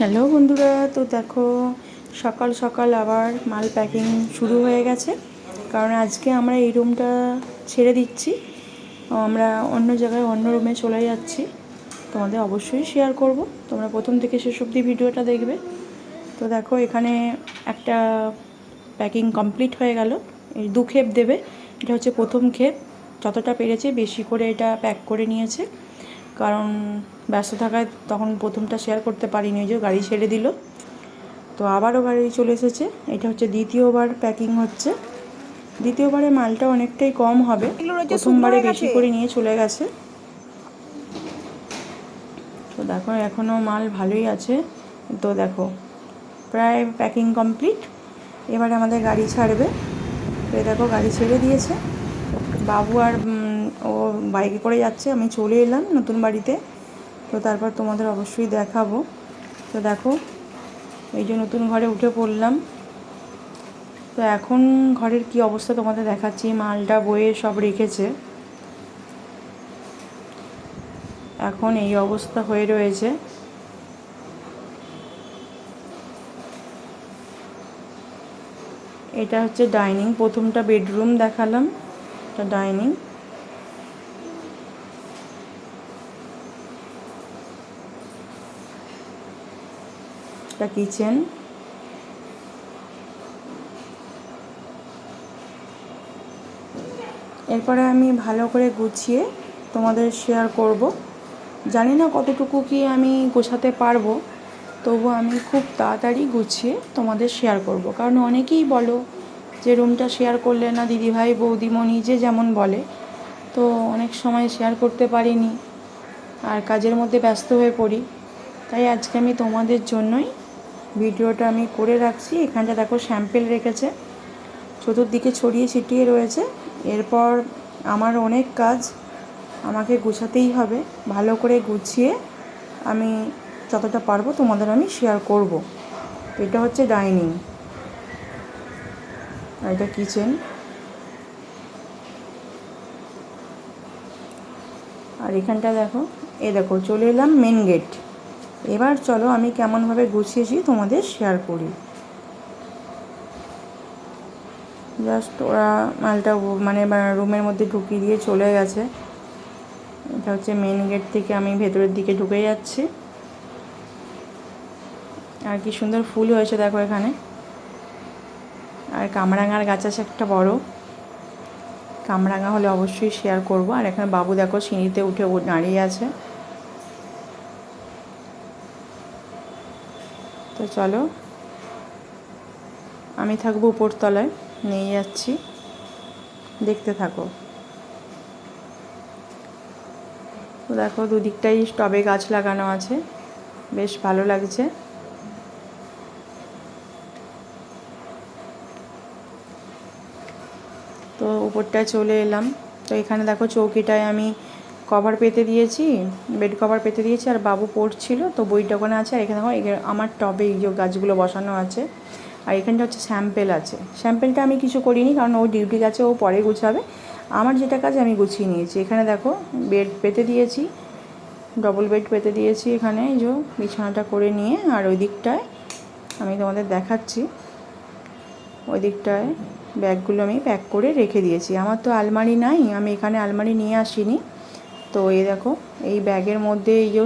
Hello বন্ধুরা, তো দেখো সকাল সকাল আবার মাল প্যাকিং শুরু হয়ে গেছে। কারণ আজকে আমরা এই রুমটা ছেড়ে দিচ্ছি, আমরা অন্য জায়গায় অন্য রুমে চলে যাচ্ছি। তোমাদের অবশ্যই শেয়ার করব, তোমরা প্রথম থেকে শেষ অবধি ভিডিওটা দেখবে। তো দেখো এখানে একটা প্যাকিং কমপ্লিট হয়ে গেল। এই 2 ক্ষেপ দেবে, এটা হচ্ছে প্রথম ক্ষেপ। যতটা পেরেছে বেশি করে এটা প্যাক করে নিয়েছে, কারণ ব্যস্ত থাকায় তখন প্রথমটা শেয়ার করতে পারিনি, যে গাড়ি ছেড়ে দিল। তো আবারও গাড়ি চলে এসেছে, এটা হচ্ছে দ্বিতীয়বার প্যাকিং হচ্ছে। দ্বিতীয়বারে মালটা অনেকটাই কম হবে, প্রথমবারে বেশি করে নিয়ে চলে গেছে। তো দেখো এখনও মাল ভালোই আছে। তো দেখো প্রায় প্যাকিং কমপ্লিট, এবারে আমাদের গাড়ি ছাড়বে। তো দেখো গাড়ি ছেড়ে দিয়েছে, বাবু আর ও বাইকে করে যাচ্ছে, আমি চলে এলাম নতুন বাড়িতে। তো তারপর তোমাদের অবশ্যই দেখাবো। তো দেখো এই যে নতুন ঘরে উঠে পড়লাম। তো এখন ঘরের কি অবস্থা তোমাদের দেখাচ্ছি। মালটা বয়ে সব রেখেছে, এখন এই অবস্থা হয়ে রয়েছে। এটা হচ্ছে ডাইনিং, প্রথমটা বেডরুম দেখালাম, এটা ডাইনিং। এটা কিচেন। এরপরে আমি ভালো করে গুছিয়ে তোমাদের শেয়ার করব। জানি না কতটুকু কি আমি গোছাতে পারবো, তবু আমি খুব তাড়াতাড়ি গুছিয়ে তোমাদের শেয়ার করব। কারণ অনেকেই বলো যে রুমটা শেয়ার করলে না, দিদিভাই বৌদিমণি যে যেমন বলে। তো অনেক সময় শেয়ার করতে পারিনি, আর কাজের মধ্যে ব্যস্ত হয়ে পড়ি। তাই আজকে আমি তোমাদের জন্যই ভিডিওটা আমি করে রাখছি। এখানটা দেখো স্যাম্পেল রেখেছে, চতুর্দিকে ছড়িয়ে ছিটিয়ে রয়েছে। এরপর আমার অনেক কাজ, আমাকে গুছাতেই হবে। ভালো করে গুছিয়ে আমি যতটা পারবো তোমাদের আমি শেয়ার করব। এটা হচ্ছে ডাইনিং, আর এটা কিচেন। আর এখানটা দেখো, দেখো চলে এলাম মেন গেট। এবার চলো আমি কেমনভাবে গুছিয়েছি তোমাদের শেয়ার করি। জাস্ট ওরা মালটা মানে রুমের মধ্যে ঢুকিয়ে দিয়ে চলে গেছে। এটা হচ্ছে মেন গেট থেকে আমি ভেতরের দিকে ঢুকে যাচ্ছি। আর কি সুন্দর ফুল হয়েছে দেখো এখানে। আর কামরাঙার গাছ আছে একটা বড়, কামরাঙা হলে অবশ্যই শেয়ার করব। আর এখানে বাবু দেখো সিঁড়িতে উঠে দাঁড়িয়ে আছে। তো চলো আমি থাকবো উপরতলায়, নিয়ে যাচ্ছি, দেখতে থাকো। তো দেখো দুদিকটাই টবে গাছ লাগানো আছে, বেশ ভালো লাগছে। তো উপরটায় চলে এলাম। তো এখানে দেখো চৌকিটায় আমি কভার পেতে দিয়েছি, বেড কভার পেতে দিয়েছি। আর বাবু পড়ছিল, তো বইটা ওখানে আছে। আর এখানে দেখো আমার টবে এই যে গাছগুলো বসানো আছে। আর এখানটা হচ্ছে স্যাম্পেল আছে। স্যাম্পেলটা আমি কিছু করিনি, কারণ ও ডিউটি গেছে, ও পরে গুছাবে। আমার যেটা কাজ আমি গুছিয়ে নিয়েছি। এখানে দেখো বেড পেতে দিয়েছি, ডবল বেড পেতে দিয়েছি এখানে, এই যে বিছানাটা করে নিয়ে। আর ওই দিকটায় আমি তোমাদের দেখাচ্ছি, ওই দিকটায় ব্যাগগুলো আমি প্যাক করে রেখে দিয়েছি। আমার তো আলমারি নাই, আমি এখানে আলমারি নিয়ে আসিনি। তো এই দেখো এই ব্যাগের মধ্যে, এই যে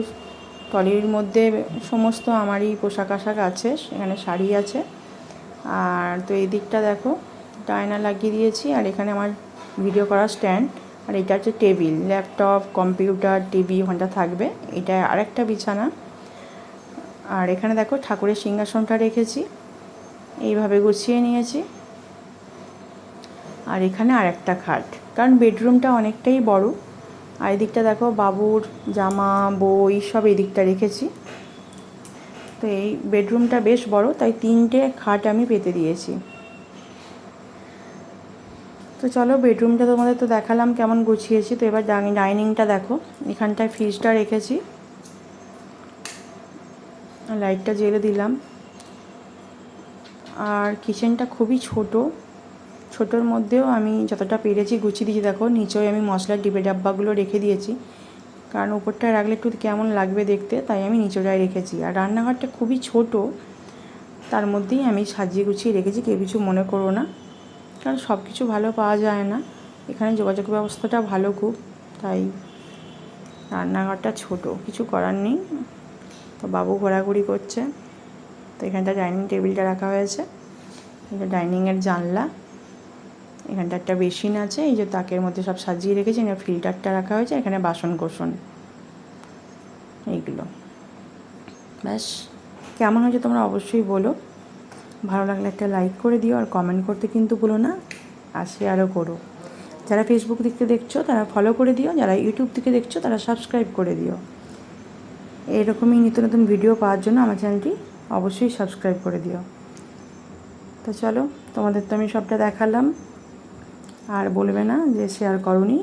ট্রলির মধ্যে সমস্ত আমারই পোশাক আশাক আছে, এখানে শাড়ি আছে। আর তো এই দিকটা দেখো আয়না লাগিয়ে দিয়েছি। আর এখানে আমার ভিডিও করার স্ট্যান্ড। আর এটা হচ্ছে টেবিল, ল্যাপটপ, কম্পিউটার, টিভি ওখানটা থাকবে। এটা আরেকটা বিছানা। আর এখানে দেখো ঠাকুরের সিংহাসনটা রেখেছি, এইভাবে গুছিয়ে নিয়েছি। আর এখানে আরেকটা খাট, কারণ বেডরুমটা অনেকটাই বড়। আর এদিকটা দেখো বাবুর জামা, বই সব এই দিকটা রেখেছি। তো এই বেডরুমটা বেশ বড়, তাই 3টে খাট আমি পেতে দিয়েছি। তো চলো বেডরুমটা তোমাদের তো দেখালাম কেমন গুছিয়েছি। তো এবার ডাইনিংটা দেখো, এখানটায় ফ্রিজটা রেখেছি, লাইটটা জ্বেলে দিলাম। আর কিচেনটা খুবই ছোটোর মধ্যেও আমি যতটা পেরেছি গুছিয়ে দিয়েছি। দেখো নিচেও আমি মশলার ডিব্বাগুলো রেখে দিয়েছি, কারণ উপরটায় রাখলে একটু কেমন লাগবে দেখতে, তাই আমি নিচটায় রেখেছি। আর রান্নাঘরটা খুবই ছোট, তার মধ্যেই আমি সাজিয়ে গুছিয়ে রেখেছি, কেউ কিছু মনে করো না। কারণ সব কিছু ভালো পাওয়া যায় না, এখানে যোগাযোগ ব্যবস্থাটা ভালো খুব, তাই রান্নাঘরটা ছোট, কিছু করার নেই। তো বাবু ঘোরাঘুরি করছে। তো এখানটা ডাইনিং টেবিলটা রাখা হয়েছে, এটা ডাইনিংয়ের জানলা, এখানটা একটা বেসিন আছে, এই যে তাকের মধ্যে সব সাজিয়ে রেখেছি, এখানে ফিল্টারটা রাখা হয়েছে, এখানে বাসন কোসন এইগুলো। ব্যাস, কেমন হয়েছে তোমরা অবশ্যই বলো। ভালো লাগলে একটা লাইক করে দিও, আর কমেন্ট করতে কিন্তু ভুলো না, আর শেয়ারও করো। যারা ফেসবুক থেকে দেখছো তারা ফলো করে দিও, যারা ইউটিউব থেকে দেখছো তারা সাবস্ক্রাইব করে দিও। এরকমই নিত্য নতুন ভিডিও পাওয়ার জন্য আমার চ্যানেলটি অবশ্যই সাবস্ক্রাইব করে দিও। তো চলো, তোমাদের তো আমি সবটা দেখালাম, আর বলবে না যে শেয়ার করোনি,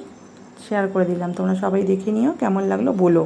শেয়ার করে দিলাম। তোমরা সবাই দেখে নিও, কেমন লাগলো বলো।